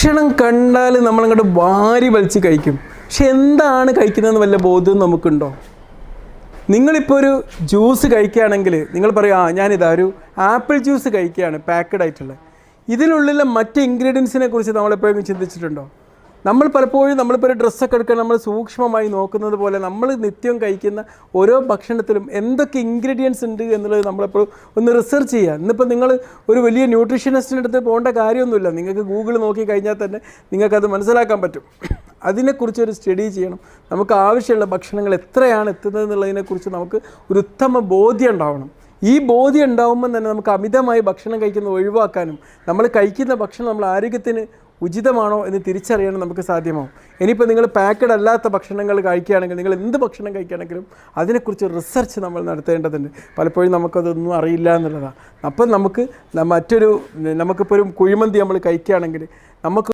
ഭക്ഷണം കണ്ടാൽ നമ്മളങ്ങോട്ട് വാരി വലിച്ച് കഴിക്കും. പക്ഷെ എന്താണ് കഴിക്കുന്നതെന്ന് വല്ല ബോധവും നമുക്കുണ്ടോ? നിങ്ങളിപ്പോൾ ഒരു ജ്യൂസ് കഴിക്കുകയാണെങ്കിൽ നിങ്ങൾ പറയും, ഞാനിതാ ഒരു ആപ്പിൾ ജ്യൂസ് കഴിക്കുകയാണ് പാക്കഡ് ആയിട്ടുള്ളത്. ഇതിനുള്ളിലെ മറ്റ് ഇൻഗ്രീഡിയൻസിനെ കുറിച്ച് നമ്മളെപ്പോഴും ചിന്തിച്ചിട്ടുണ്ടോ? നമ്മൾ പലപ്പോഴും നമ്മളിപ്പോൾ ഒരു ഡ്രസ്സൊക്കെ എടുക്കാൻ നമ്മൾ സൂക്ഷ്മമായി നോക്കുന്നത് പോലെ നമ്മൾ നിത്യം കഴിക്കുന്ന ഓരോ ഭക്ഷണത്തിലും എന്തൊക്കെ ഇൻഗ്രീഡിയൻസ് ഉണ്ട് എന്നുള്ളത് നമ്മളെപ്പോഴും ഒന്ന് റിസർച്ച് ചെയ്യുക. ഇന്നിപ്പോൾ നിങ്ങൾ ഒരു വലിയ ന്യൂട്രീഷനിസ്റ്റിൻ്റെ അടുത്ത് പോകേണ്ട കാര്യമൊന്നുമില്ല. നിങ്ങൾക്ക് ഗൂഗിൾ നോക്കി കഴിഞ്ഞാൽ തന്നെ നിങ്ങൾക്കത് മനസ്സിലാക്കാൻ പറ്റും. അതിനെക്കുറിച്ചൊരു സ്റ്റഡി ചെയ്യണം. നമുക്ക് ആവശ്യമുള്ള ഭക്ഷണങ്ങൾ എത്രയാണ് എത്തുന്നത് എന്നുള്ളതിനെക്കുറിച്ച് നമുക്ക് ഒരു ഉത്തമ ബോധ്യം ഉണ്ടാവണം. ഈ ബോധ്യം ഉണ്ടാകുമ്പോൾ തന്നെ നമുക്ക് അമിതമായി ഭക്ഷണം കഴിക്കുന്നത് ഒഴിവാക്കാനും നമ്മൾ കഴിക്കുന്ന ഭക്ഷണം നമ്മൾ ആരോഗ്യത്തിന് ഉചിതമാണോ എന്ന് തിരിച്ചറിയാനും നമുക്ക് സാധ്യമാവും. ഇനിയിപ്പോൾ നിങ്ങൾ പാക്കഡ് അല്ലാത്ത ഭക്ഷണങ്ങൾ കഴിക്കുകയാണെങ്കിൽ, നിങ്ങൾ എന്ത് ഭക്ഷണം കഴിക്കുകയാണെങ്കിലും അതിനെക്കുറിച്ച് റിസർച്ച് നമ്മൾ നടത്തേണ്ടതുണ്ട്. പലപ്പോഴും നമുക്കതൊന്നും അറിയില്ല എന്നുള്ളതാണ്. അപ്പം നമുക്കിപ്പോൾ ഒരു കുഴിമന്തി നമ്മൾ കഴിക്കുകയാണെങ്കിൽ നമുക്ക്